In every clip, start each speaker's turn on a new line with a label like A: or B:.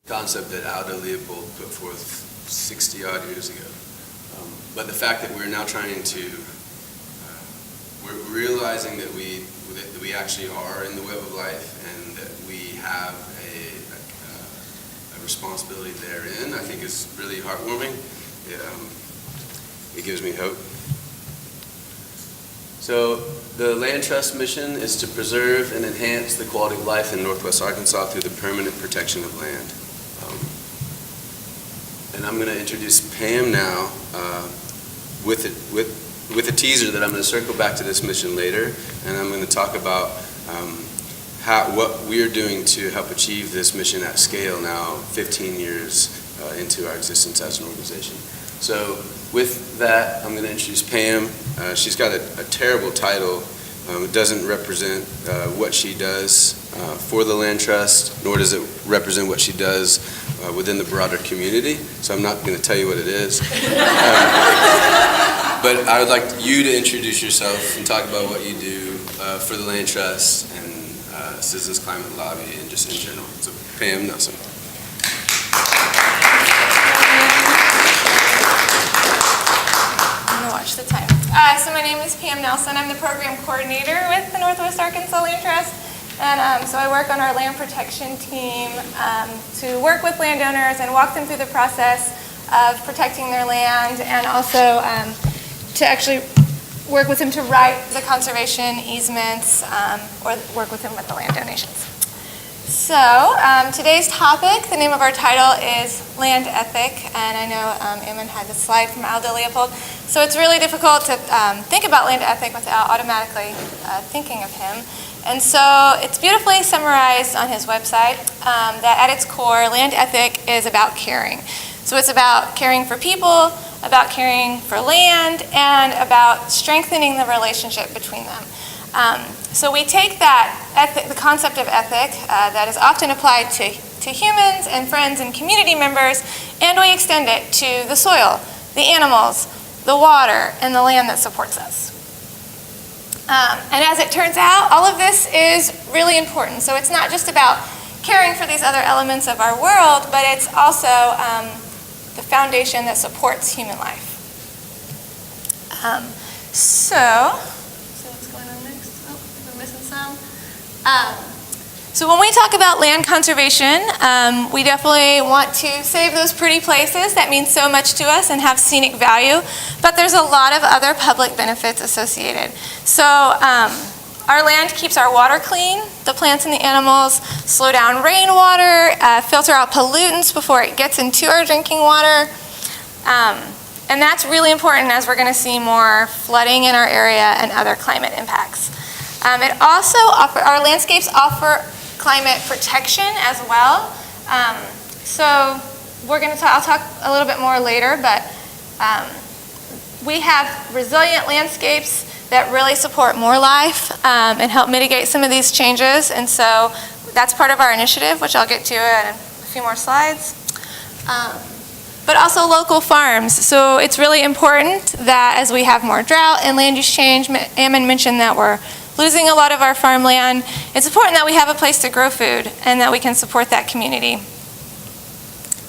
A: concept that Aldo Leopold put forth 60 odd years ago. But the fact that we're now trying to, we're realizing that we actually are in the web of life and that we have a responsibility therein, I think is really heartwarming. It gives me hope. So the Land Trust mission is to preserve and enhance the quality of life in Northwest Arkansas through the permanent protection of land. And I'm going to introduce Pam now with a teaser that I'm going to circle back to this mission later, and I'm going to talk about what we are doing to help achieve this mission at scale now, 15 years into our existence as an organization. So with that, I'm going to introduce Pam. She's got a terrible title. It doesn't represent what she does for the Land Trust, nor does it represent what she does within the broader community. So I'm not going to tell you what it is. But I would like you to introduce yourself and talk about what you do for the Land Trust and Citizens Climate Lobby and just in general. So Pam Nelson.
B: Watch the time. So my name is Pam Nelson. I'm the program coordinator with the Northwest Arkansas Land Trust. And so I work on our land protection team to work with landowners and walk them through the process of protecting their land, and also to actually work with them to write the conservation easements or work with them with the land donations. So today's topic, the name of our title is Land Ethic, and I know Ammen had the slide from Aldo Leopold. So it's really difficult to think about land ethic without automatically thinking of him. And so it's beautifully summarized on his website that at its core, land ethic is about caring. So it's about caring for people, about caring for land, and about strengthening the relationship between them. So we take that the concept of ethic that is often applied to humans and friends and community members, and we extend it to the soil, the animals, the water, and the land that supports us. And as it turns out, all of this is really important. So it's not just about caring for these other elements of our world, but it's also the foundation that supports human life. So what's going on next? Oh, we're missing some. So when we talk about land conservation, we definitely want to save those pretty places that mean so much to us and have scenic value, but there's a lot of other public benefits associated. So our land keeps our water clean, the plants and the animals slow down rainwater, filter out pollutants before it gets into our drinking water, and that's really important as we're going to see more flooding in our area and other climate impacts. It also our landscapes offer climate protection as well. So we're going to I'll talk a little bit more later, but we have resilient landscapes that really support more life and help mitigate some of these changes. And so that's part of our initiative, which I'll get to in a few more slides. But also local farms. So it's really important that as we have more drought and land use change, Ammen mentioned that we're losing a lot of our farmland. It's important that we have a place to grow food and that we can support that community.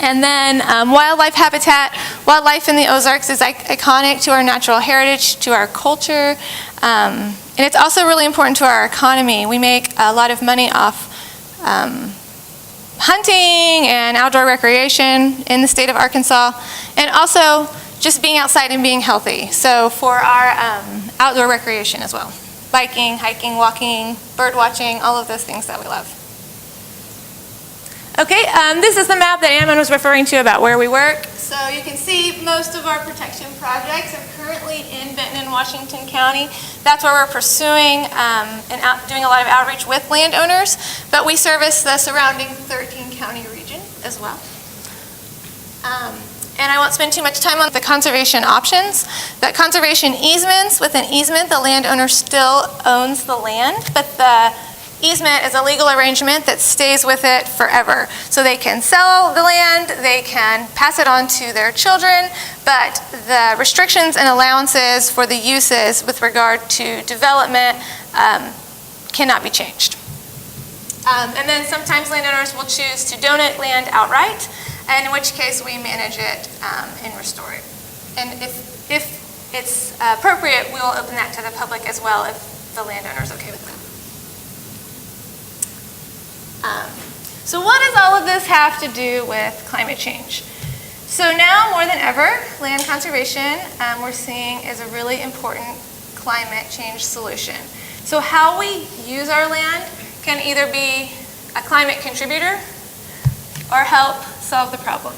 B: And then wildlife habitat. Wildlife in the Ozarks is iconic to our natural heritage, to our culture, and it's also really important to our economy. We make a lot of money off hunting and outdoor recreation in the state of Arkansas, and also just being outside and being healthy. So for our outdoor recreation as well. Biking, hiking, walking, bird watching, all of those things that we love. Okay, this is the map that Ammen was referring to about where we work. So you can see most of our protection projects are currently in Benton and Washington County. That's where we're pursuing and doing a lot of outreach with landowners, but we service the surrounding 13-county region as well. And I won't spend too much time on the conservation options. But conservation easements, with an easement, the landowner still owns the land, but the easement is a legal arrangement that stays with it forever. So they can sell the land, they can pass it on to their children, but the restrictions and allowances for the uses with regard to development cannot be changed. And then sometimes landowners will choose to donate land outright, and in which case we manage it and restore it. And if it's appropriate, we will open that to the public as well if the landowner is okay with that. So what does all of this have to do with climate change? So now more than ever, land conservation we're seeing is a really important climate change solution. So how we use our land can either be a climate contributor or help solve the problem.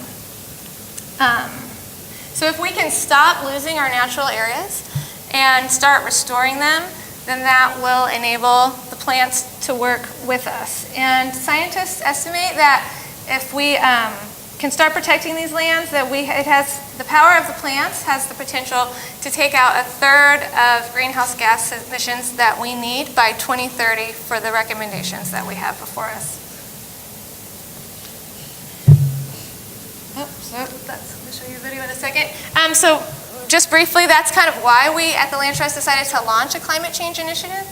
B: So if we can stop losing our natural areas and start restoring them, then that will enable the plants to work with us. And scientists estimate that if we can start protecting these lands, that the power of the plants has the potential to take out 1/3 of greenhouse gas emissions that we need by 2030 for the recommendations that we have before us. So I'll show you a video in a second. So just briefly, that's kind of why we at the Land Trust decided to launch a climate change initiative.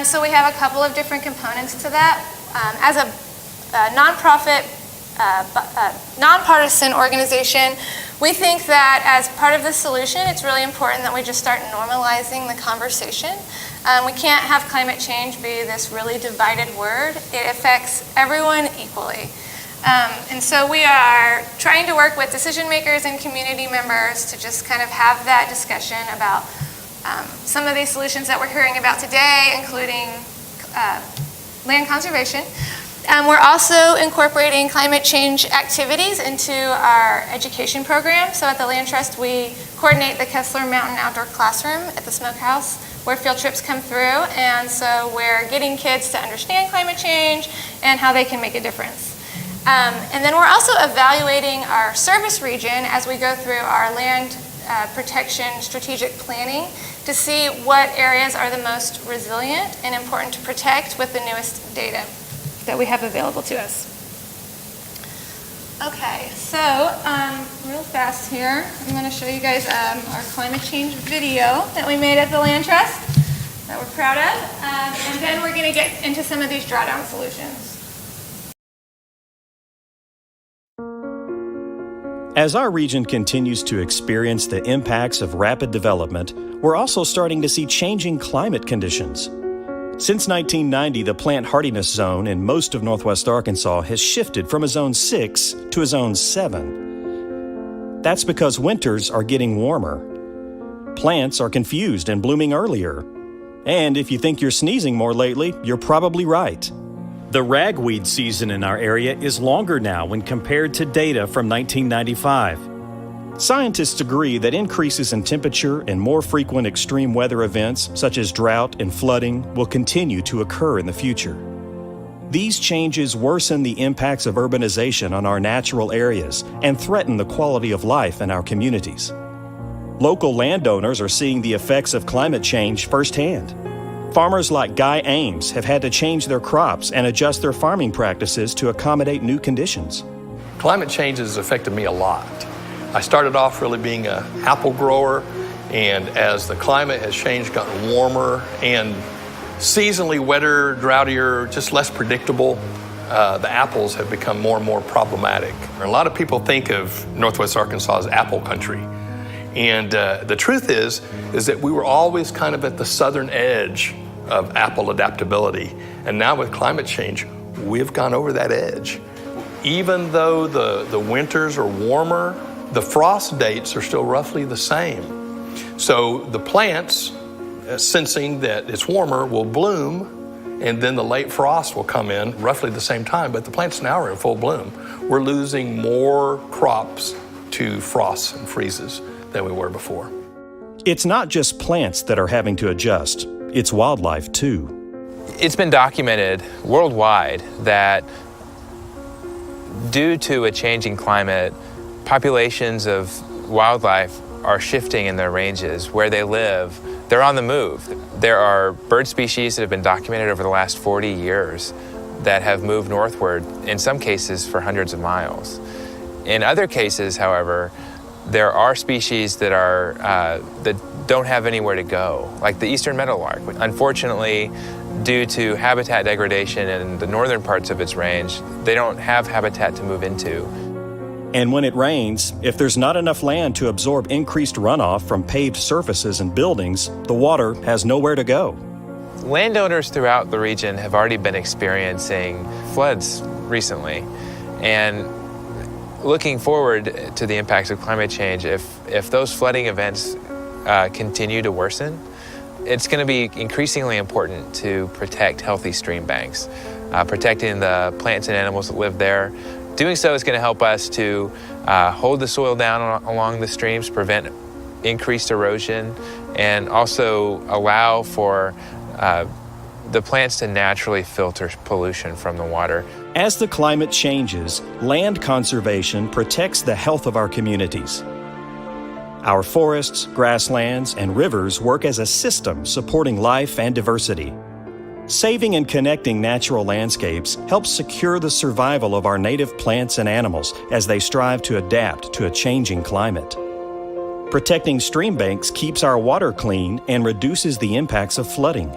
B: So we have a couple of different components to that. As a nonprofit, nonpartisan organization, we think that as part of the solution, it's really important that we just start normalizing the conversation. We can't have climate change be this really divided word. It affects everyone equally. And so we are trying to work with decision makers and community members to just kind of have that discussion about some of these solutions that we're hearing about today, including land conservation. We're also incorporating climate change activities into our education program. So at the Land Trust, we coordinate the Kessler Mountain Outdoor Classroom at the Smokehouse, where field trips come through. And so we're getting kids to understand climate change and how they can make a difference. And then we're also evaluating our service region as we go through our land protection strategic planning to see what areas are the most resilient and important to protect with the newest data that we have available to us. Okay, so real fast here, I'm going to show you guys our climate change video that we made at the Land Trust that we're proud of, and then we're going to get into some of these drawdown solutions.
C: As our region continues to experience the impacts of rapid development, we're also starting to see changing climate conditions. Since 1990, the plant hardiness zone in most of northwest Arkansas has shifted from a zone 6 to a zone 7. That's because winters are getting warmer. Plants are confused and blooming earlier. And if you think you're sneezing more lately, you're probably right. The ragweed season in our area is longer now when compared to data from 1995. Scientists agree that increases in temperature and more frequent extreme weather events, such as drought and flooding, will continue to occur in the future. These changes worsen the impacts of urbanization on our natural areas and threaten the quality of life in our communities. Local landowners are seeing the effects of climate change firsthand. Farmers like Guy Ames have had to change their crops and adjust their farming practices to accommodate new conditions.
D: Climate change has affected me a lot. I started off really being an apple grower, and as the climate has changed, gotten warmer and seasonally wetter, droughtier, just less predictable, the apples have become more and more problematic. A lot of people think of Northwest Arkansas as apple country. And the truth is that we were always kind of at the southern edge of apple adaptability. And now with climate change, we've gone over that edge. Even though the winters are warmer, the frost dates are still roughly the same. So the plants, sensing that it's warmer, will bloom, and then the late frost will come in roughly the same time, but the plants now are in full bloom. We're losing more crops to frosts and freezes than we were before.
C: It's not just plants that are having to adjust, it's wildlife too.
E: It's been documented worldwide that due to a changing climate, populations of wildlife are shifting in their ranges. Where they live, they're on the move. There are bird species that have been documented over the last 40 years that have moved northward, in some cases for hundreds of miles. In other cases, however, there are species that are that don't have anywhere to go, like the eastern meadowlark. Unfortunately, due to habitat degradation in the northern parts of its range, they don't have habitat to move into.
C: And when it rains, if there's not enough land to absorb increased runoff from paved surfaces and buildings, the water has nowhere to go.
E: Landowners throughout the region have already been experiencing floods recently. And looking forward to the impacts of climate change, if those flooding events continue to worsen, it's going to be increasingly important to protect healthy stream banks, protecting the plants and animals that live there. Doing so is going to help us to hold the soil down along the streams, prevent increased erosion, and also allow for the plants to naturally filter pollution from the water.
C: As the climate changes, land conservation protects the health of our communities. Our forests, grasslands, and rivers work as a system supporting life and diversity. Saving and connecting natural landscapes helps secure the survival of our native plants and animals as they strive to adapt to a changing climate. Protecting stream banks keeps our water clean and reduces the impacts of flooding.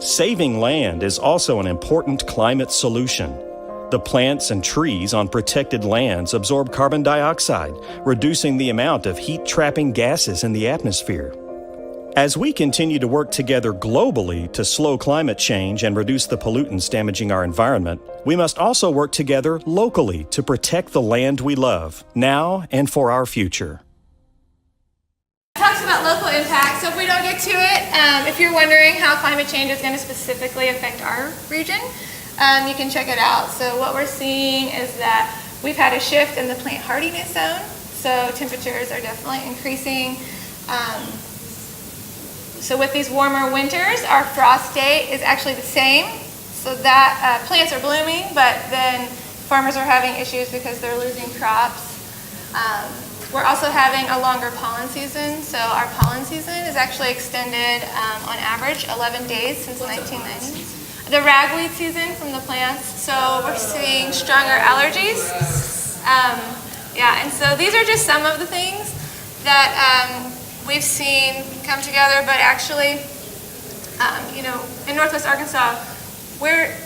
C: Saving land is also an important climate solution. The plants and trees on protected lands absorb carbon dioxide, reducing the amount of heat-trapping gases in the atmosphere. As we continue to work together globally to slow climate change and reduce the pollutants damaging our environment, we must also work together locally to protect the land we love, now and for our future.
B: Talks about local impact, so if we don't get to it, if you're wondering how climate change is going to specifically affect our region, you can check it out. So what we're seeing is that we've had a shift in the plant hardiness zone, so temperatures are definitely increasing. So with these warmer winters, our frost date is actually the same, so that plants are blooming, but then farmers are having issues because they're losing crops. We're also having a longer pollen season, so our pollen season is actually extended on average 11 days since 1990. The ragweed season from the plants, so we're seeing stronger allergies. And so these are just some of the things that we've seen come together, but actually, in Northwest Arkansas,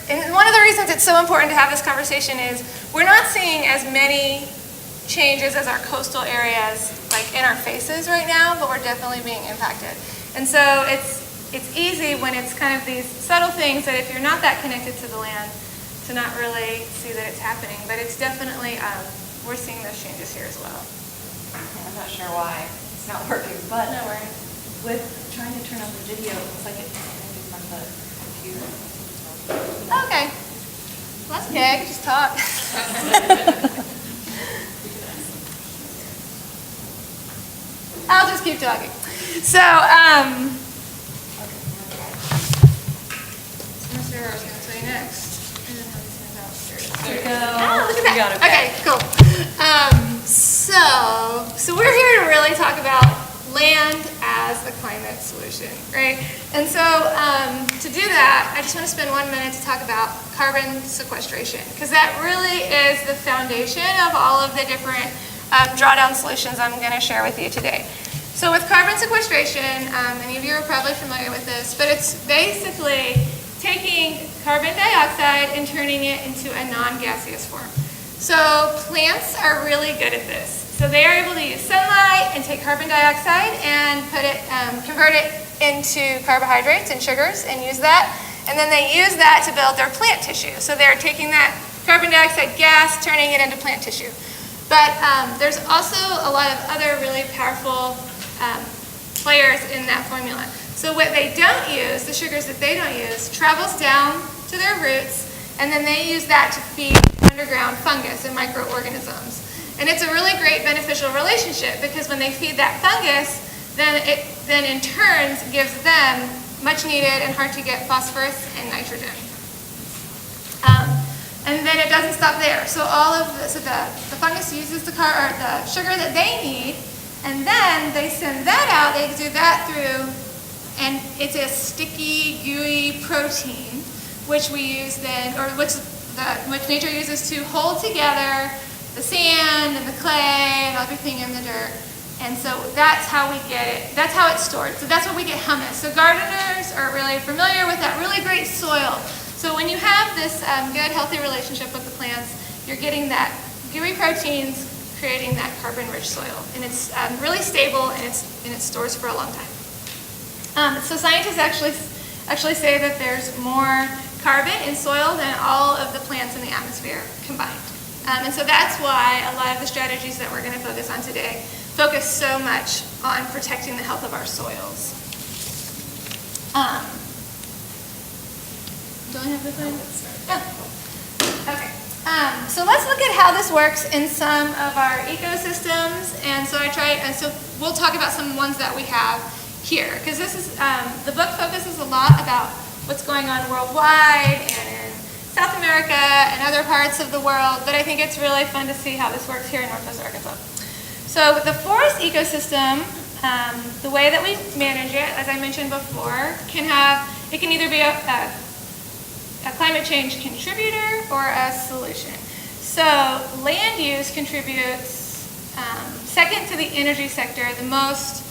B: and one of the reasons it's so important to have this conversation is we're not seeing as many changes as our coastal areas like in our faces right now, but we're definitely being impacted. And so it's easy when it's kind of these subtle things that if you're not that connected to the land to not really see that it's happening, but it's definitely, we're seeing those changes here as well.
F: I'm not sure why it's not working, but
B: No worries.
F: with trying to turn on the video, it looks like it's connected from the computer.
B: Okay. Well, that's okay, I can just talk. I'll just keep talking. So, Mr. I was going to tell you next. And then how these things out. There it is. Oh, look at that.
F: You got it.
B: Okay, cool. So we're here to really talk about land as a climate solution, right? And so to do that, I just want to spend 1 minute to talk about carbon sequestration, because that really is the foundation of all of the different drawdown solutions I'm going to share with you today. So with carbon sequestration, many of you are probably familiar with this, but it's basically taking carbon dioxide and turning it into a non-gaseous form. So plants are really good at this. So they are able to use sunlight and take carbon dioxide and convert it into carbohydrates and sugars and use that. And then they use that to build their plant tissue. So they're taking that carbon dioxide gas, turning it into plant tissue. But there's also a lot of other really powerful players in that formula. So what they don't use, the sugars that they don't use, travels down to their roots, and then they use that to feed underground fungus and microorganisms. And it's a really great beneficial relationship because when they feed that fungus, then it in turn gives them much needed and hard to get phosphorus and nitrogen. And then it doesn't stop there. So the fungus uses the sugar that they need, and then they send that out, they do that through, and it's a sticky, gooey protein, which we use then, or which nature uses to hold together the sand and the clay and everything in the dirt. And so that's how we get it. That's how it's stored. So that's where we get humus. So gardeners are really familiar with that really great soil. So when you have this good, healthy relationship with the plants, you're getting that gooey proteins, creating that carbon-rich soil. And it's really stable, and it stores for a long time. So scientists actually say that there's more carbon in soil than all of the plants in the atmosphere combined. And so that's why a lot of the strategies that we're going to focus on today focus so much on protecting the health of our soils. Do I have the thing? Oh. Okay. So let's look at how this works in some of our ecosystems. And so so we'll talk about some ones that we have here, because this is the book focuses a lot about what's going on worldwide and in South America and other parts of the world. But I think it's really fun to see how this works here in Northwest Arkansas. So the forest ecosystem, the way that we manage it, as I mentioned before, can either be a climate change contributor or a solution. So land use contributes, second to the energy sector, the most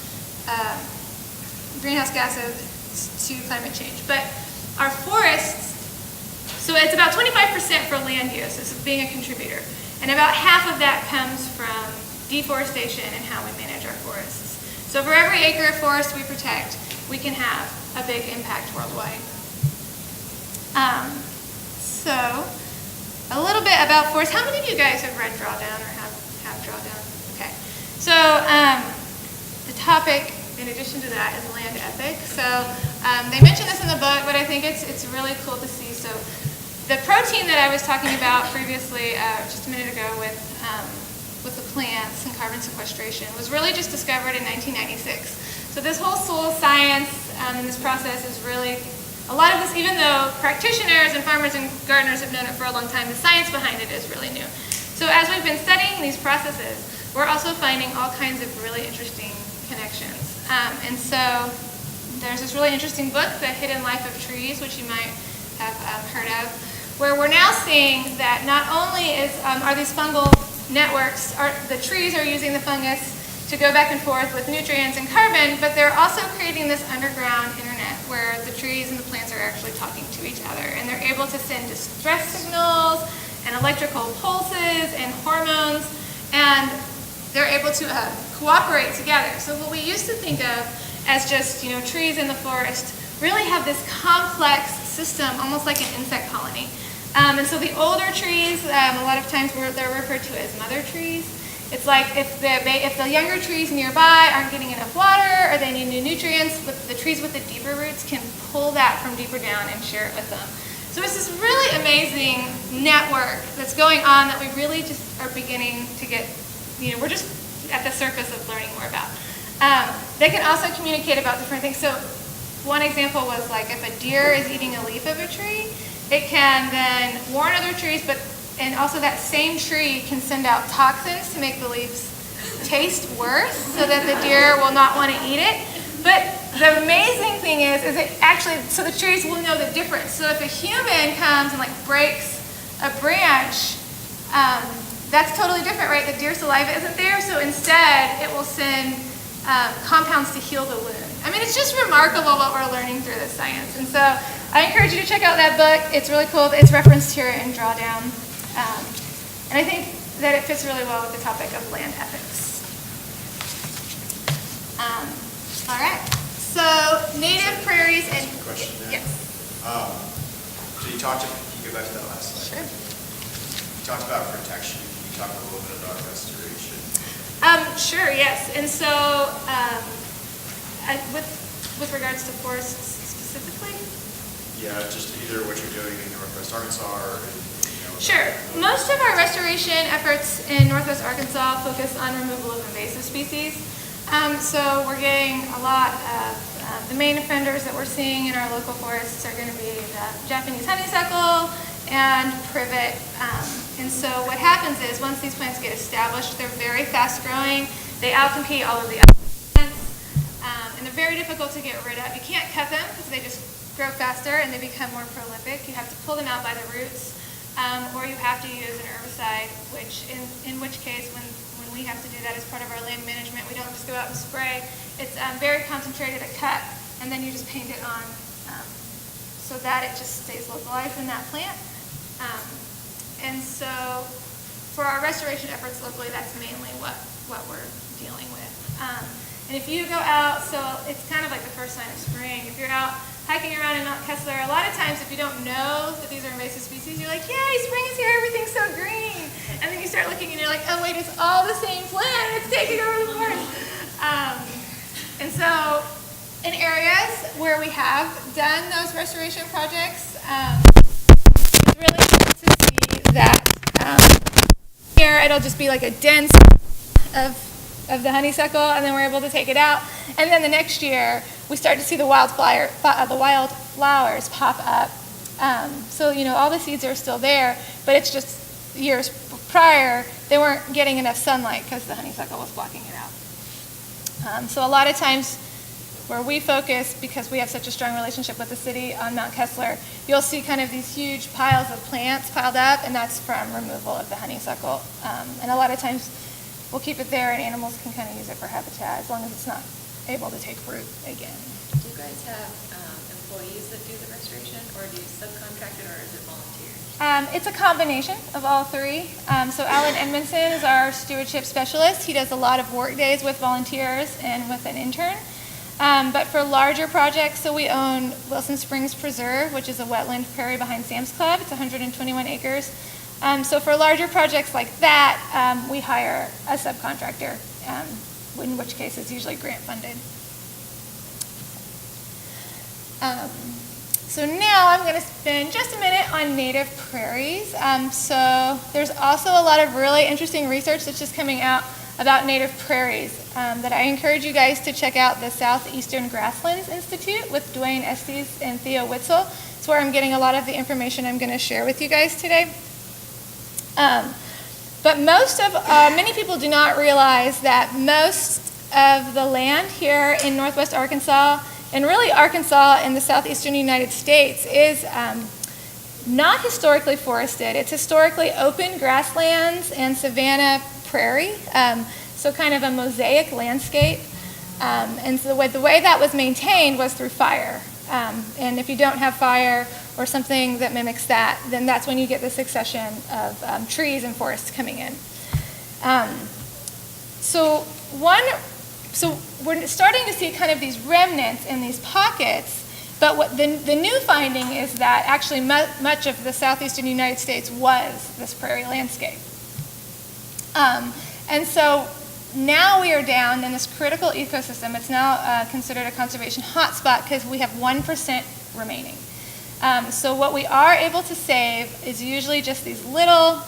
B: greenhouse gases to climate change. But our forests, so it's about 25% for land use as being a contributor. And about half of that comes from deforestation and how we manage our forests. So for every acre of forest we protect, we can have a big impact worldwide. So a little bit about forests. How many of you guys have read Drawdown or have Drawdown? Okay. So the topic, in addition to that, is land ethics. So they mention this in the book, but I think it's really cool to see. So the protein that I was talking about previously, just a minute ago with the plants and carbon sequestration, was really just discovered in 1996. So this whole soil science and this process is really, a lot of this, even though practitioners and farmers and gardeners have known it for a long time, the science behind it is really new. So as we've been studying these processes, we're also finding all kinds of really interesting connections. And so there's this really interesting book, The Hidden Life of Trees, which you might have heard of, where we're now seeing that not only are these fungal networks, the trees are using the fungus to go back and forth with nutrients and carbon, but they're also creating this underground internet where the trees and the plants are actually talking to each other, and they're able to send distress signals and electrical pulses and hormones, and they're able to cooperate together. So what we used to think of as just trees in the forest really have this complex system, almost like an insect colony. And so the older trees, a lot of times they're referred to as mother trees. It's like if the younger trees nearby aren't getting enough water or they need new nutrients, the trees with the deeper roots can pull that from deeper down and share it with them. So it's this really amazing network that's going on that we really just are beginning to get, we're just at the surface of learning more about. They can also communicate about different things. So one example was like if a deer is eating a leaf of a tree, it can then warn other trees, and also that same tree can send out toxins to make the leaves taste worse so that the deer will not want to eat it. But the amazing thing is it actually, so the trees will know the difference. So if a human comes and breaks a branch, that's totally different, right? The deer saliva isn't there, so instead it will send compounds to heal the wound. I mean, it's just remarkable what we're learning through this science. And so I encourage you to check out that book. It's really cool. It's referenced here in Drawdown. And I think that it fits really well with the topic of land ethics. All right. So native prairies and...
G: Question there.
B: Yes.
G: So you talked, can you go back to that last slide?
B: Sure.
G: You talked about protection. Can you talk a little bit about restoration?
B: Sure, yes. And so with regards to forests specifically?
G: Yeah, just either what you're doing in Northwest Arkansas or
B: Sure. Most of our restoration efforts in Northwest Arkansas focus on removal of invasive species. So we're getting a lot of the main offenders that we're seeing in our local forests are going to be the Japanese honeysuckle and privet. And so what happens is once these plants get established, they're very fast growing. They outcompete all of the other plants, and they're very difficult to get rid of. You can't cut them because they just grow faster and they become more prolific. You have to pull them out by the roots. or you have to use an herbicide, in which case when we have to do that as part of our land management, we don't just go out and spray. It's very concentrated, a cut, and then you just paint it on so that it just stays localized in that plant. And so for our restoration efforts locally, that's mainly what we're dealing with. And if you go out, so it's kind of like the first sign of spring. If you're out hiking around in Mount Kessler, a lot of times if you don't know that these are invasive species, you're like, yay, spring is here, everything's so green. And then you start looking and you're like, oh wait, it's all the same plant, it's taking over the forest. And so in areas where we have done those restoration projects, it's really cool to see that here it'll just be like a dense of the honeysuckle, and then we're able to take it out. And then the next year, we start to see the wild flowers pop up. So, all the seeds are still there, but it's just years prior, they weren't getting enough sunlight because the honeysuckle was blocking it out. So a lot of times where we focus, because we have such a strong relationship with the city on Mount Kessler, you'll see kind of these huge piles of plants piled up, and that's from removal of the honeysuckle. And a lot of times we'll keep it there and animals can kind of use it for habitat as long as it's not able to take root again.
F: Do you guys have employees that do the restoration, or do you subcontract it, or is it volunteers?
B: It's a combination of all three. So Alan Edmondson is our stewardship specialist. He does a lot of work days with volunteers and with an intern. But for larger projects, so we own Wilson Springs Preserve, which is a wetland prairie behind Sam's Club. It's 121 acres. So for larger projects like that, we hire a subcontractor, in which case it's usually grant funded. So now I'm going to spend just a minute on native prairies. So there's also a lot of really interesting research that's just coming out about native prairies that I encourage you guys to check out the Southeastern Grasslands Institute with Dwayne Estes and Theo Witzel. It's where I'm getting a lot of the information I'm going to share with you guys today. But many people do not realize that most of the land here in northwest Arkansas, and really Arkansas in the southeastern United States, is not historically forested. It's historically open grasslands and savanna prairie, so kind of a mosaic landscape. And so the way that was maintained was through fire. And if you don't have fire or something that mimics that, then that's when you get the succession of trees and forests coming in. So we're starting to see kind of these remnants in these pockets, but what the new finding is that actually much of the southeastern United States was this prairie landscape. And so now we are down in this critical ecosystem. It's now considered a conservation hotspot because we have 1% remaining. So what we are able to save is usually just these little,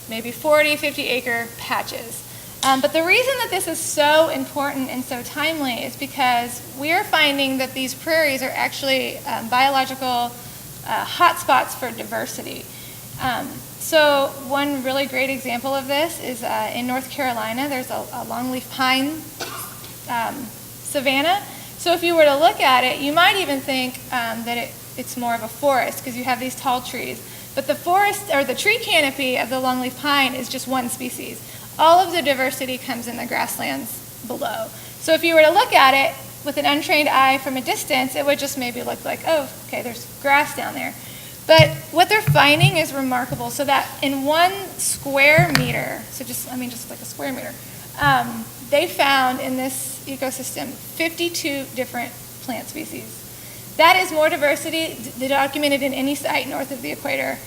B: maybe 40, 50 acre patches. But the reason that this is so important and so timely is because we are finding that these prairies are actually biological hotspots for diversity. So one really great example of this is in North Carolina. There's a longleaf pine savanna. So if you were to look at it, you might even think that it's more of a forest because you have these tall trees. But the forest, or the tree canopy of the longleaf pine, is just one species. All of the diversity comes in the grasslands below. So if you were to look at it with an untrained eye from a distance, it would just maybe look like, oh, okay, there's grass down there. But what they're finding is remarkable. So that in 1 square meter, so just like a square meter, they found in this ecosystem 52 different plant species. That is more diversity documented in any site north of the equator.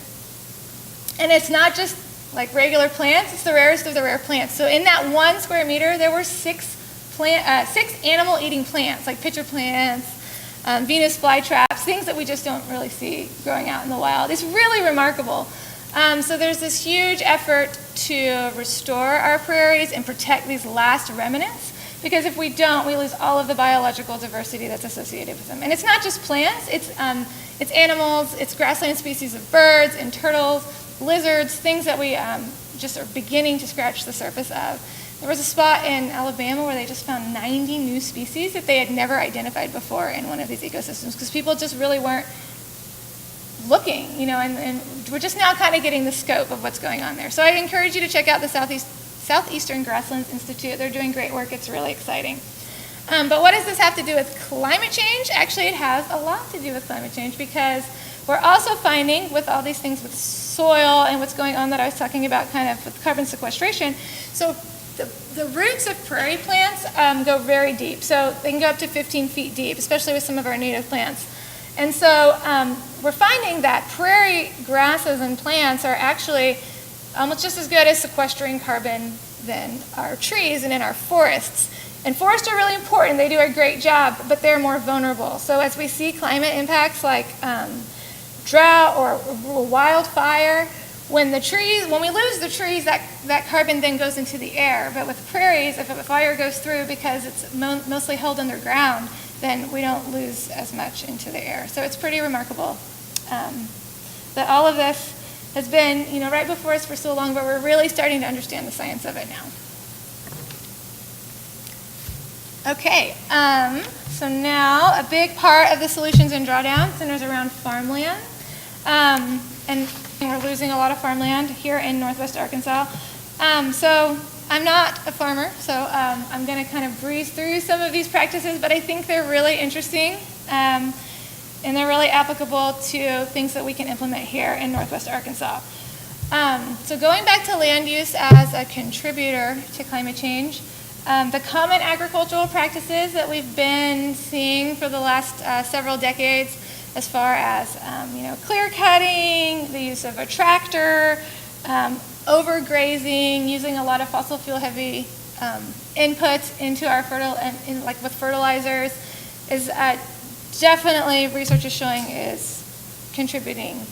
B: And it's not just like regular plants, it's the rarest of the rare plants. So in that 1 square meter, there were 6 animal-eating plants, like pitcher plants, Venus flytraps, things that we just don't really see growing out in the wild. It's really remarkable. So there's this huge effort to restore our prairies and protect these last remnants, because if we don't, we lose all of the biological diversity that's associated with them. And it's not just plants, it's animals, it's grassland species of birds and turtles, lizards, things that we just are beginning to scratch the surface of. There was a spot in Alabama where they just found 90 new species that they had never identified before in one of these ecosystems because people just really weren't looking, and we're just now kind of getting the scope of what's going on there. So I encourage you to check out the Southeastern Grasslands Institute. They're doing great work. It's really exciting. But what does this have to do with climate change? Actually, it has a lot to do with climate change, because we're also finding with all these things with soil and what's going on that I was talking about kind of with carbon sequestration. So the roots of prairie plants go very deep. So they can go up to 15 feet deep, especially with some of our native plants. And so we're finding that prairie grasses and plants are actually almost just as good as sequestering carbon than our trees and in our forests. And forests are really important. They do a great job, but they're more vulnerable. So as we see climate impacts like drought or wildfire, when we lose the trees, that carbon then goes into the air. But with prairies, if a fire goes through because it's mostly held underground, then we don't lose as much into the air. So it's pretty remarkable that all of this has been, right before us for so long, but we're really starting to understand the science of it now. Okay, so now a big part of the solutions in Drawdown centers around farmland. And we're losing a lot of farmland here in Northwest Arkansas. So I'm not a farmer, so I'm going to kind of breeze through some of these practices, but I think they're really interesting, and they're really applicable to things that we can implement here in Northwest Arkansas. So going back to land use as a contributor to climate change, the common agricultural practices that we've been seeing for the last several decades, as far as clear cutting, the use of a tractor, overgrazing, using a lot of fossil fuel heavy inputs into our like with fertilizers, is definitely, research is showing, is contributing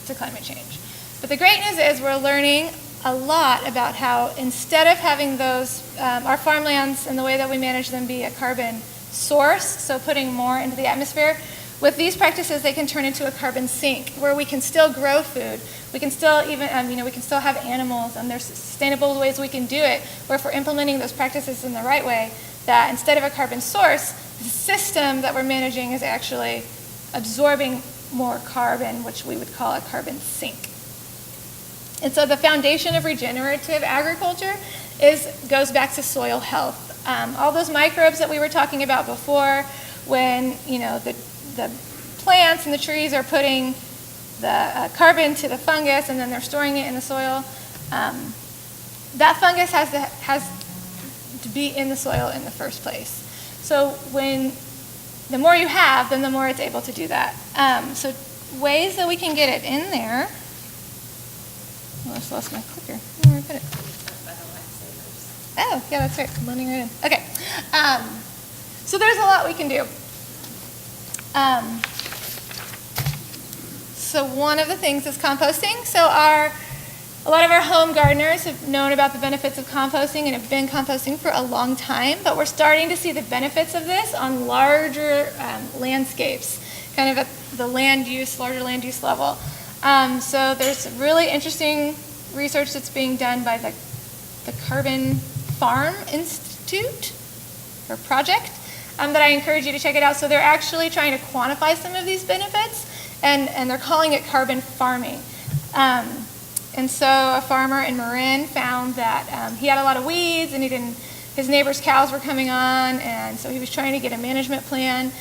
B: to climate change. But the great news is we're learning a lot about how, instead of having those, our farmlands and the way that we manage them be a carbon source, so putting more into the atmosphere, with these practices they can turn into a carbon sink, where we can still grow food, we can still even, we can still have animals, and there's sustainable ways we can do it, where if we're implementing those practices in the right way, that instead of a carbon source, the system that we're managing is actually absorbing more carbon, which we would call a carbon sink. And so the foundation of regenerative agriculture goes back to soil health. All those microbes that we were talking about before, when the plants and the trees are putting the carbon to the fungus and then they're storing it in the soil, that fungus has to be in the soil in the first place. So the more you have, then the more it's able to do that. So ways that we can get it in there. I just lost my clicker. Where did I put it? Oh, yeah, that's right. I'm running right in. Okay. So there's a lot we can do. So one of the things is composting. So a lot of our home gardeners have known about the benefits of composting and have been composting for a long time, but we're starting to see the benefits of this on larger landscapes, kind of at the larger land use level. So there's really interesting research that's being done by the Carbon Farm Institute or project that I encourage you to check it out. So they're actually trying to quantify some of these benefits, and they're calling it carbon farming. And so a farmer in Marin found that he had a lot of weeds, and his neighbor's cows were coming on, and so he was trying to get a management plan.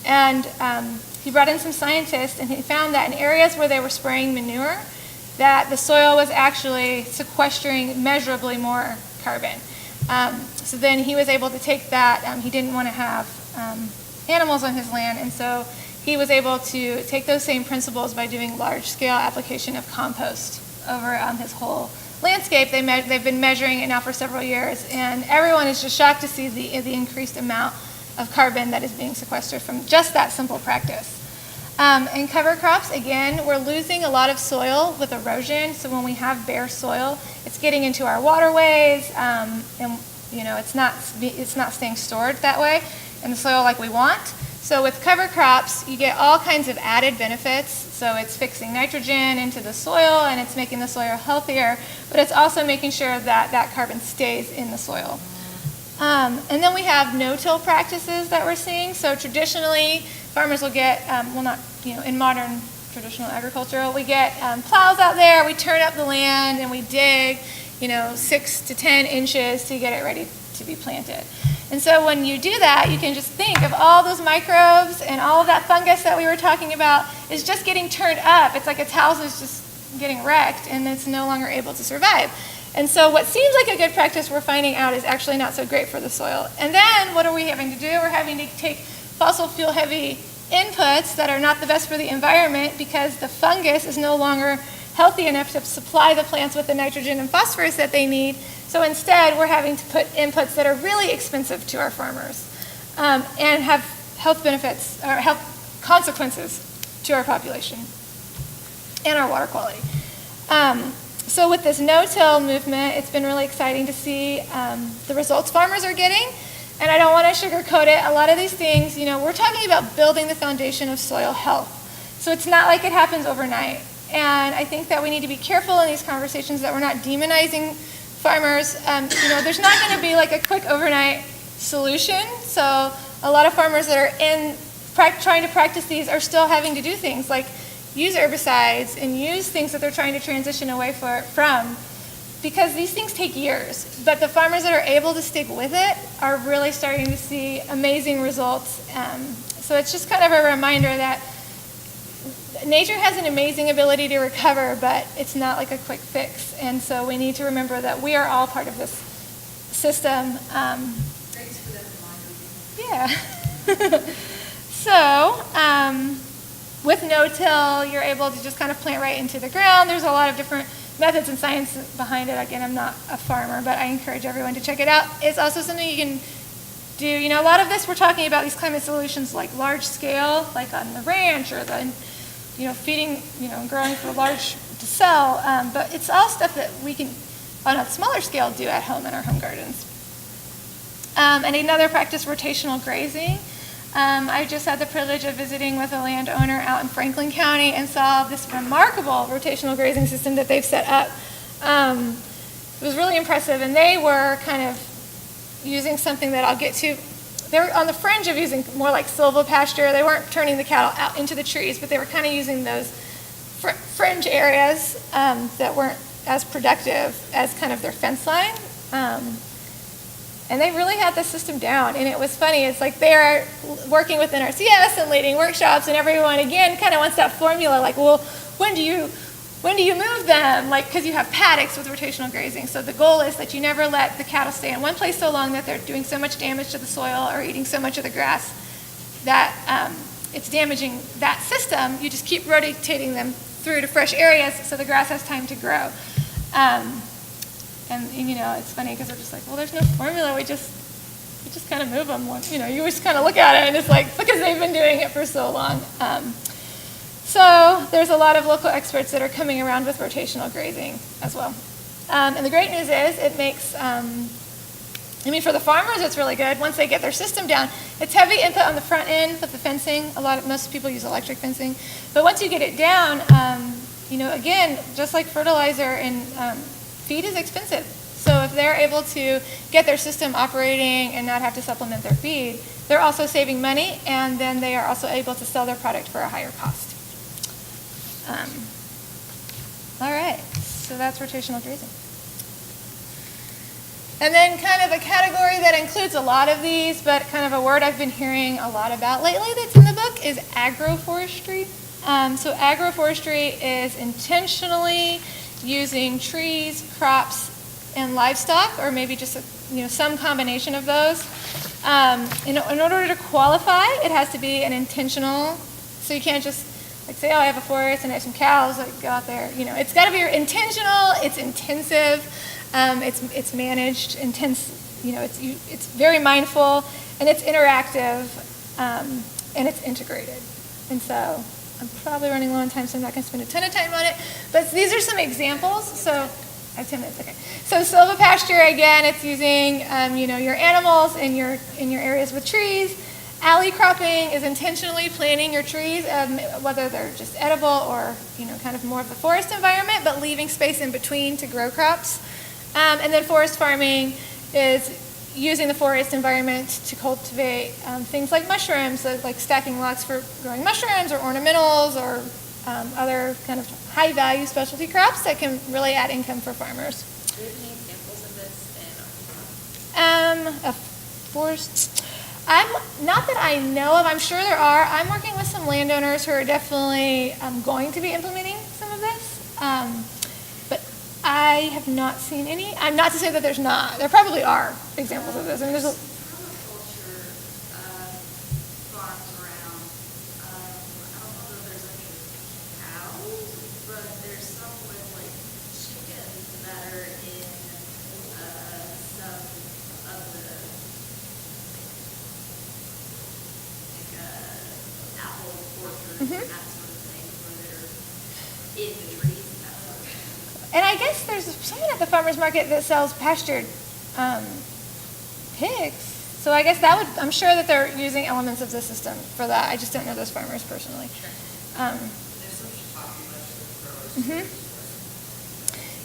B: And he brought in some scientists, and he found that in areas where they were spraying manure, that the soil was actually sequestering measurably more carbon. So then he was able to take that. He didn't want to have animals on his land, and so he was able to take those same principles by doing large-scale application of compost over his whole landscape. They've been measuring it now for several years, and everyone is just shocked to see the increased amount of carbon that is being sequestered from just that simple practice. And cover crops, again, we're losing a lot of soil with erosion. So when we have bare soil, it's getting into our waterways, and it's not staying stored that way in the soil like we want. So with cover crops, you get all kinds of added benefits. So it's fixing nitrogen into the soil, and it's making the soil healthier, but it's also making sure that that carbon stays in the soil. And then we have no-till practices that we're seeing. So traditionally, farmers will get, in modern traditional agricultural. We get plows out there, we turn up the land, and we dig, 6 to 10 inches to get it ready to be planted. And so when you do that, you can just think of all those microbes and all of that fungus that we were talking about is just getting turned up. It's like its house is just getting wrecked, and it's no longer able to survive. And so what seems like a good practice we're finding out is actually not so great for the soil. And then what are we having to do? We're having to take fossil fuel heavy inputs that are not the best for the environment because the fungus is no longer healthy enough to supply the plants with the nitrogen and phosphorus that they need. So instead, we're having to put inputs that are really expensive to our farmers and have health benefits or health consequences to our population and our water quality. So with this no-till movement, it's been really exciting to see the results farmers are getting. And I don't want to sugarcoat it. A lot of these things, we're talking about building the foundation of soil health. So it's not like it happens overnight. And I think that we need to be careful in these conversations that we're not demonizing farmers. There's not going to be like a quick overnight solution. So a lot of farmers that are trying to practice these are still having to do things like use herbicides and use things that they're trying to transition away from because these things take years. But the farmers that are able to stick with it are really starting to see amazing results. So it's just kind of a reminder that nature has an amazing ability to recover, but it's not like a quick fix. And so we need to remember that we are all part of this system.
F: Thanks for that reminder.
B: Yeah. So, with no-till, you're able to just kind of plant right into the ground. There's a lot of different methods and science behind it. Again, I'm not a farmer, but I encourage everyone to check it out. It's also something you can do. A lot of this, we're talking about these climate solutions like large scale, like on the ranch or the, feeding, growing for large to sell. But it's all stuff that we can, on a smaller scale, do at home in our home gardens. And another practice, rotational grazing. I just had the privilege of visiting with a landowner out in Franklin County and saw this remarkable rotational grazing system that they've set up. It was really impressive, and they were kind of using something that I'll get to. They were on the fringe of using more like silvopasture. They weren't turning the cattle out into the trees, but they were kind of using those fringe areas that weren't as productive as kind of their fence line. And they really had the system down, and it was funny. It's like they're working with NRCS and leading workshops, and everyone, again, kind of wants that formula, like, well, when do you move them? Like, because you have paddocks with rotational grazing. So the goal is that you never let the cattle stay in one place so long that they're doing so much damage to the soil or eating so much of the grass that it's damaging that system. You just keep rotating them through to fresh areas so the grass has time to grow. And it's funny because we're just like, well, there's no formula. We just kind of move them. You just kind of look at it and it's like, because they've been doing it for so long. So there's a lot of local experts that are coming around with rotational grazing as well. And the great news is it makes, for the farmers, it's really good. Once they get their system down, it's heavy input on the front end with the fencing. Most people use electric fencing. But once you get it down, again, just like fertilizer and feed is expensive. So if they're able to get their system operating and not have to supplement their feed, they're also saving money, and then they are also able to sell their product for a higher cost. All right, so that's rotational grazing. And then kind of a category that includes a lot of these, but kind of a word I've been hearing a lot about lately that's in the book is agroforestry. So agroforestry is intentionally using trees, crops, and livestock, or maybe just some combination of those. In order to qualify, it has to be an intentional. So you can't just say, oh, I have a forest and I have some cows. Go out there. It's got to be intentional. It's intensive. It's managed. Intense. It's very mindful, and it's interactive, and it's integrated. And so I'm probably running low on time, so I'm not going to spend a ton of time on it. But these are some examples. So I have 10 minutes. Okay. So silvopasture, again, it's using your animals in your areas with trees. Alley cropping is intentionally planting your trees, whether they're just edible or kind of more of the forest environment, but leaving space in between to grow crops. And then forest farming is using the forest environment to cultivate things like mushrooms, so like stacking lots for growing mushrooms or ornamentals or other kind of high-value specialty crops that can really add income for farmers.
F: Do you have any examples of this in Arkansas?
B: Not that I know of. I'm sure there are. I'm working with some landowners who are definitely going to be implementing some of this, but I have not seen any. I'm not to say that there's not. There probably are examples of this. And there's
H: permaculture farms around. I don't know if there's any cows, but there's some with like chickens that are in some of the apple orchards and that sort of thing, where they're in the trees and that sort of thing.
B: And I guess there's someone at the farmer's market that sells pastured pigs. So I guess I'm sure that they're using elements of the system for that. I just don't know those farmers personally.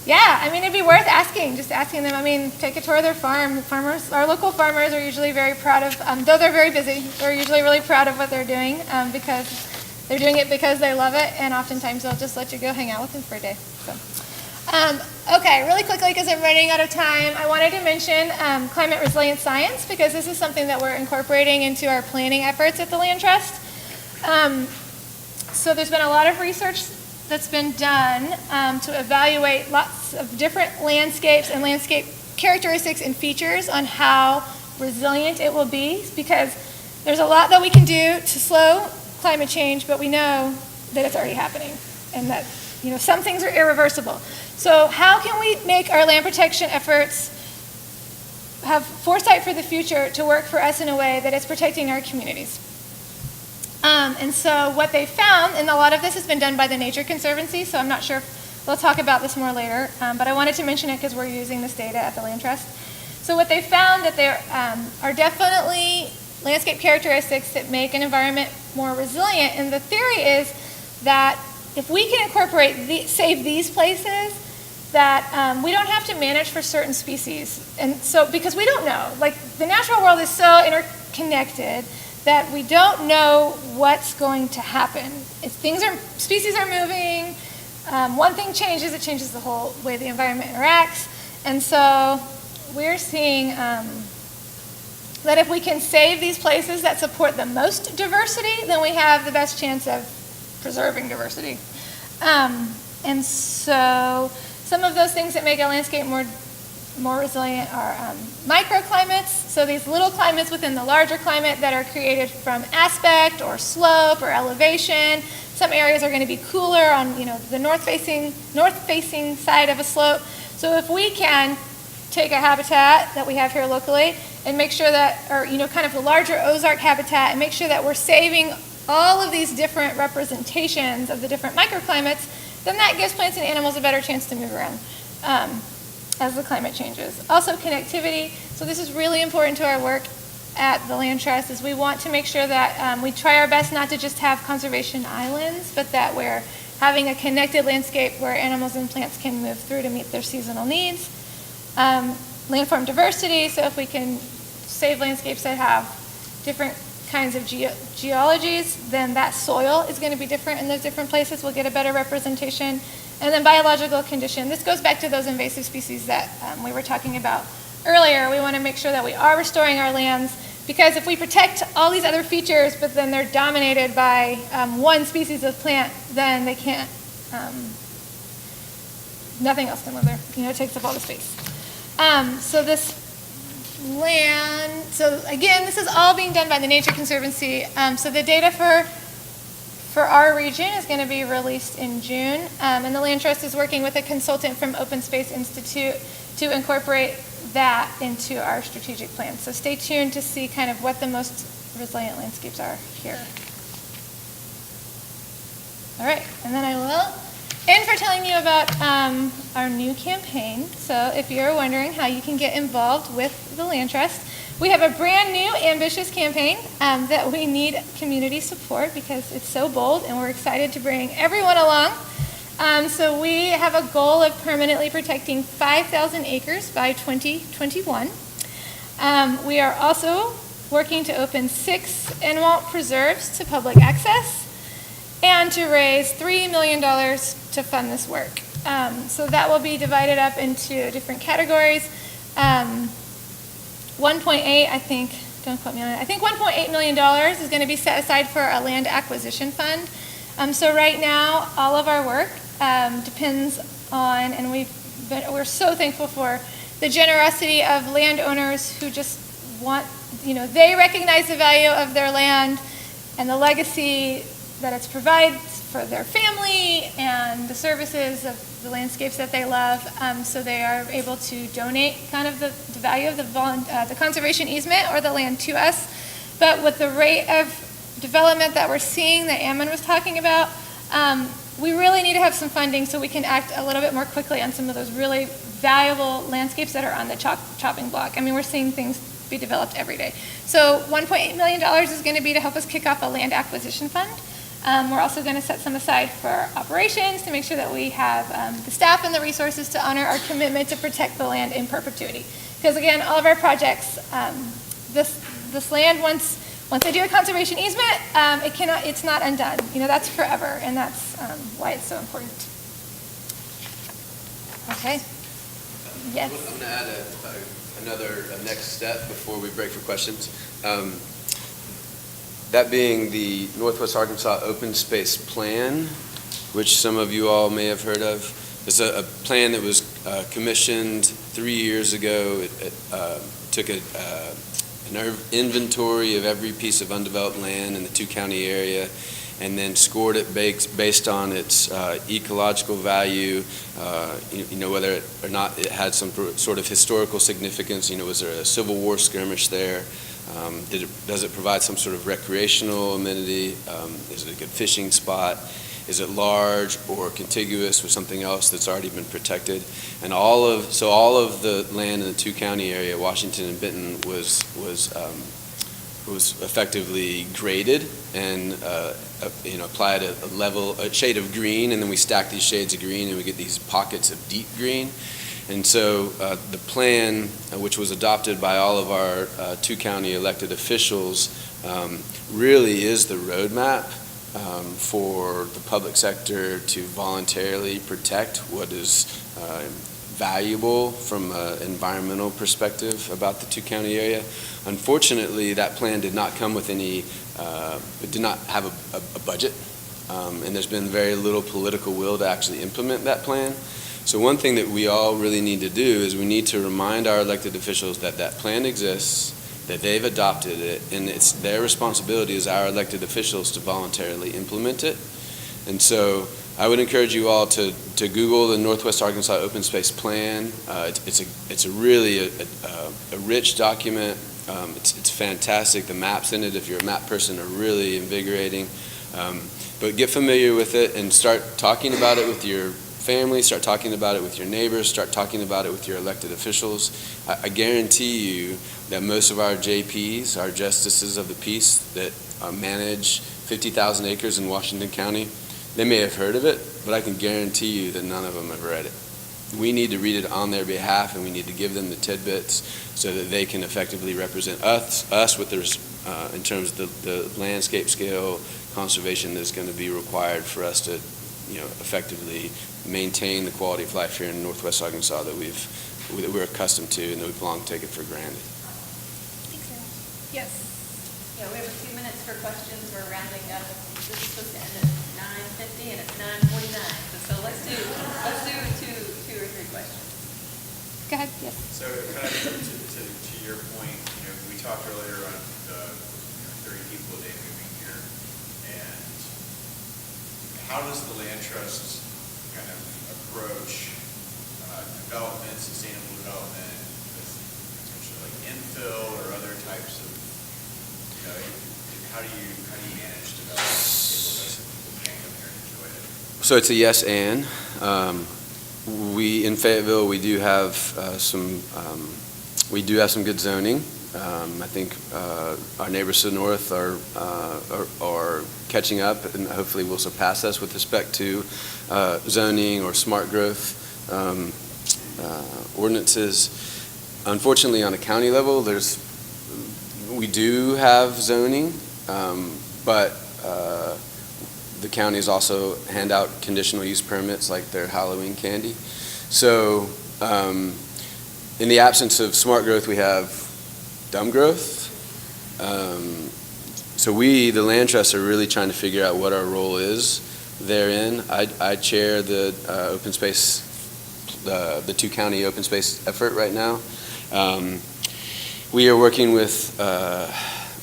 B: Yeah, I mean, it'd be worth asking, just asking them. I mean, take a tour of their farm. Our local farmers are usually very proud of, though they're very busy, they're usually really proud of what they're doing because they're doing it because they love it, and oftentimes they'll just let you go hang out with them for a day. So. Okay, really quickly, because I'm running out of time, I wanted to mention climate resilient science, because this is something that we're incorporating into our planning efforts at the Land Trust. So there's been a lot of research that's been done to evaluate lots of different landscapes and landscape characteristics and features on how resilient it will be, because there's a lot that we can do to slow climate change, but we know that it's already happening and that some things are irreversible. So how can we make our land protection efforts have foresight for the future to work for us in a way that it's protecting our communities? And so what they found, and a lot of this has been done by the Nature Conservancy, so I'm not sure if we'll talk about this more later, but I wanted to mention it because we're using this data at the Land Trust. So what they found that there are definitely landscape characteristics that make an environment more resilient, and the theory is that if we can incorporate, save these places, that we don't have to manage for certain species. And so, because we don't know, like the natural world is so interconnected that we don't know what's going to happen. If species are moving, one thing changes, it changes the whole way the environment interacts. And so we're seeing that if we can save these places that support the most diversity, then we have the best chance of preserving diversity. And so some of those things that make a landscape more resilient are microclimates, so these little climates within the larger climate that are created from aspect or slope or elevation. Some areas are going to be cooler on the north-facing side of a slope. So if we can take a habitat that we have here locally and make sure that, or kind of the larger Ozark habitat, and make sure that we're saving all of these different representations of the different microclimates, then that gives plants and animals a better chance to move around as the climate changes. Also connectivity. So this is really important to our work at the Land Trust, is we want to make sure that we try our best not to just have conservation islands, but that we're having a connected landscape where animals and plants can move through to meet their seasonal needs. Landform diversity, so if we can save landscapes that have different kinds of geologies, then that soil is going to be different in those different places. We'll get a better representation. And then biological condition. This goes back to those invasive species that we were talking about earlier. We want to make sure that we are restoring our lands, because if we protect all these other features, but then they're dominated by one species of plant, then they can't, nothing else can live there. It takes up all the space. So this land, so again, this is all being done by the Nature Conservancy. So the data for our region is going to be released in June, and the Land Trust is working with a consultant from Open Space Institute to incorporate that into our strategic plan. So stay tuned to see kind of what the most resilient landscapes are here. All right, and then I will end for telling you about our new campaign. So if you're wondering how you can get involved with the Land Trust, we have a brand new ambitious campaign that we need community support because it's so bold, and we're excited to bring everyone along. So we have a goal of permanently protecting 5,000 acres by 2021. We are also working to open 6 annual preserves to public access. and to raise $3 million to fund this work. So that will be divided up into different categories. 1.8, I think, don't quote me on it, I think $1.8 million is going to be set aside for a land acquisition fund. So right now, all of our work depends on, and we're so thankful for the generosity of landowners who just want, they recognize the value of their land and the legacy that it's provides for their family and the services of the landscapes that they love. So they are able to donate kind of the value of the conservation easement or the land to us. But with the rate of development that we're seeing that Ammen was talking about, we really need to have some funding so we can act a little bit more quickly on some of those really valuable landscapes that are on the chopping block. I mean, we're seeing things be developed every day. So $1.8 million is going to be to help us kick off a land acquisition fund. We're also going to set some aside for operations to make sure that we have the staff and the resources to honor our commitment to protect the land in perpetuity. Because again, all of our projects, this land, once they do a conservation easement, it's not undone. That's forever, and that's why it's so important. Okay. Yes.
A: I'm going to add another next step before we break for questions. That being the Northwest Arkansas Open Space Plan, which some of you all may have heard of. It's a plan that was commissioned 3 years ago. It took an inventory of every piece of undeveloped land in the two-county area and then scored it based on its ecological value, whether or not it had some sort of historical significance. Was there a Civil War skirmish there? Does it provide some sort of recreational amenity? Is it a good fishing spot? Is it large or contiguous with something else that's already been protected? And all of the land in the two-county area, Washington and Benton, was effectively graded and applied a shade of green, and then we stack these shades of green and we get these pockets of deep green. And so the plan, which was adopted by all of our two-county elected officials, really is the roadmap for the public sector to voluntarily protect what is valuable from an environmental perspective about the two-county area. Unfortunately, that plan did not come with it did not have a budget, and there's been very little political will to actually implement that plan. So one thing that we all really need to do is we need to remind our elected officials that that plan exists, that they've adopted it, and it's their responsibility as our elected officials to voluntarily implement it. And so I would encourage you all to Google the Northwest Arkansas Open Space Plan. It's a really rich document. It's fantastic. The maps in it, if you're a map person, are really invigorating. But get familiar with it and start talking about it with your family, start talking about it with your neighbors, start talking about it with your elected officials. I guarantee you that most of our JPs, our justices of the peace that manage 50,000 acres in Washington County, they may have heard of it, but I can guarantee you that none of them have read it. We need to read it on their behalf, and we need to give them the tidbits so that they can effectively represent us with in terms of the landscape scale conservation that's going to be required for us to effectively maintain the quality of life here in Northwest Arkansas that we're accustomed to and that we've long taken for granted.
B: Yes.
F: Yeah, we have a few minutes for questions. We're rounding up. This is supposed to end at 9:50 and it's 9:49. So let's do two or three questions.
B: Go ahead. Yes.
G: So kind of to your point, we talked earlier on the 30 people a day moving here, and how does the land trust kind of approach development, sustainable development, potentially like infill or other types of, how do you manage development so people can come here and enjoy it?
A: So it's a yes and. In Fayetteville, we do have some good zoning. I think our neighbors to the north are catching up and hopefully will surpass us with respect to zoning or smart growth ordinances. Unfortunately, on a county level, we do have zoning, but the counties also hand out conditional use permits like their Halloween candy. So in the absence of smart growth, we have dumb growth. So we, the land trusts, are really trying to figure out what our role is therein. I chair the open space, the 2-county open space effort right now. We are working with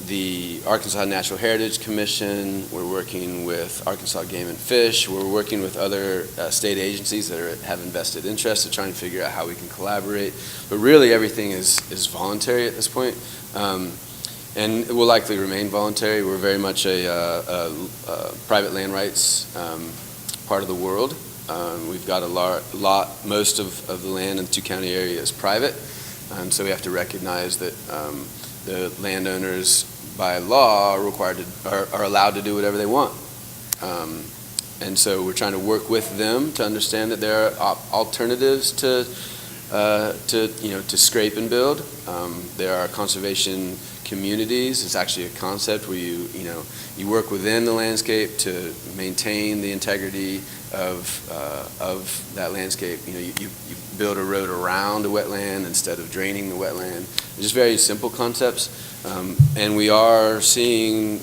A: the Arkansas Natural Heritage Commission. We're working with Arkansas Game and Fish. We're working with other state agencies that have invested interest to try and figure out how we can collaborate. But really everything is voluntary at this point. And it will likely remain voluntary. We're very much a private land rights part of the world. We've got most of the land in the 2-county area is private. So we have to recognize that the landowners by law are allowed to do whatever they want. And so we're trying to work with them to understand that there are alternatives to scrape and build. There are conservation communities. It's actually a concept where you work within the landscape to maintain the integrity of that landscape. You build a road around a wetland instead of draining the wetland. Just very simple concepts. And we are seeing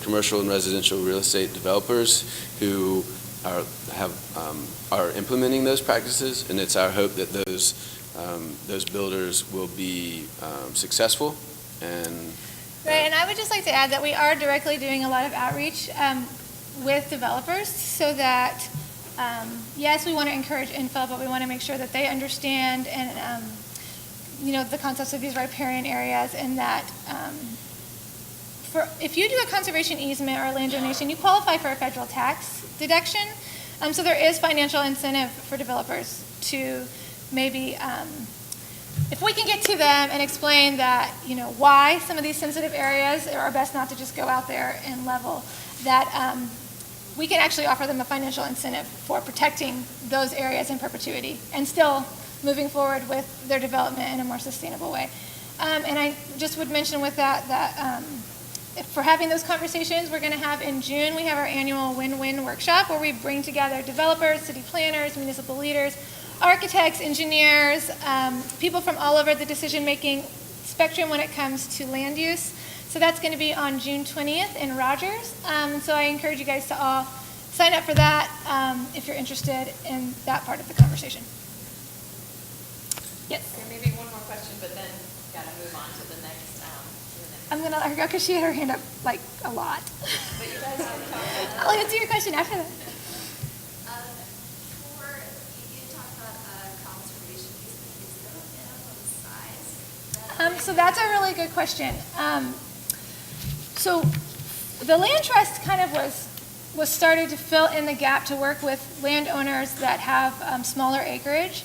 A: commercial and residential real estate developers who are implementing those practices, and it's our hope that those builders will be successful.
B: Right, and I would just like to add that we are directly doing a lot of outreach with developers so that, yes, we want to encourage infill, but we want to make sure that they understand and, the concepts of these riparian areas, and that if you do a conservation easement or a land donation, you qualify for a federal tax deduction. So there is financial incentive for developers to maybe, if we can get to them and explain that, why some of these sensitive areas are best not to just go out there and level, that we can actually offer them a financial incentive for protecting those areas in perpetuity and still moving forward with their development in a more sustainable way. And I just would mention with that for having those conversations, we're going to have in June, we have our annual win-win workshop where we bring together developers, city planners, municipal leaders, architects, engineers, people from all over the decision-making spectrum when it comes to land use. So that's going to be on June 20th in Rogers. So I encourage you guys to all sign up for that if you're interested in that part of the conversation. Yes?
F: Okay, maybe one more question, but then got to move on to the next.
B: I'm going to let her go because she had her hand up like a lot.
F: But you guys can talk about
B: I'll answer your question after that. So that's a really good question. So the land trust kind of was started to fill in the gap to work with landowners that have smaller acreage.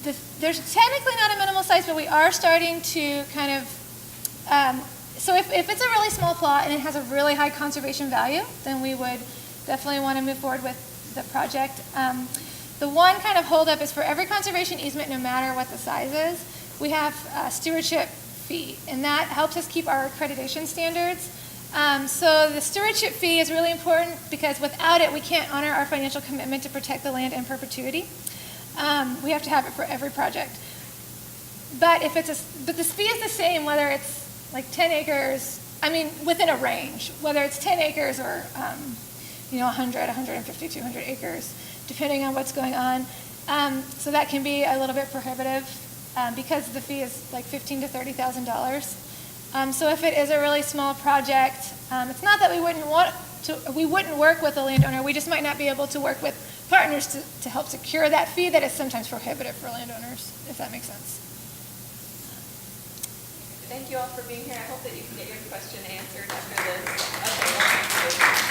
B: There's technically not a minimal size, but we are starting to kind of, so if it's a really small plot and it has a really high conservation value, then we would definitely want to move forward with the project. The one kind of holdup is for every conservation easement, no matter what the size is, we have a stewardship fee, and that helps us keep our accreditation standards. So the stewardship fee is really important because without it, we can't honor our financial commitment to protect the land in perpetuity. We have to have it for every project. But but this fee is the same whether it's like 10 acres, within a range, whether it's 10 acres or 100, 150, 200 acres, depending on what's going on. So that can be a little bit prohibitive. Because the fee is like $15,000 to $30,000. So if it is a really small project, it's not that we wouldn't work with a landowner. We just might not be able to work with partners to help secure that fee that is sometimes prohibitive for landowners, if that makes sense.
F: Thank you all for being here. I hope that you can get your question answered after this. Okay.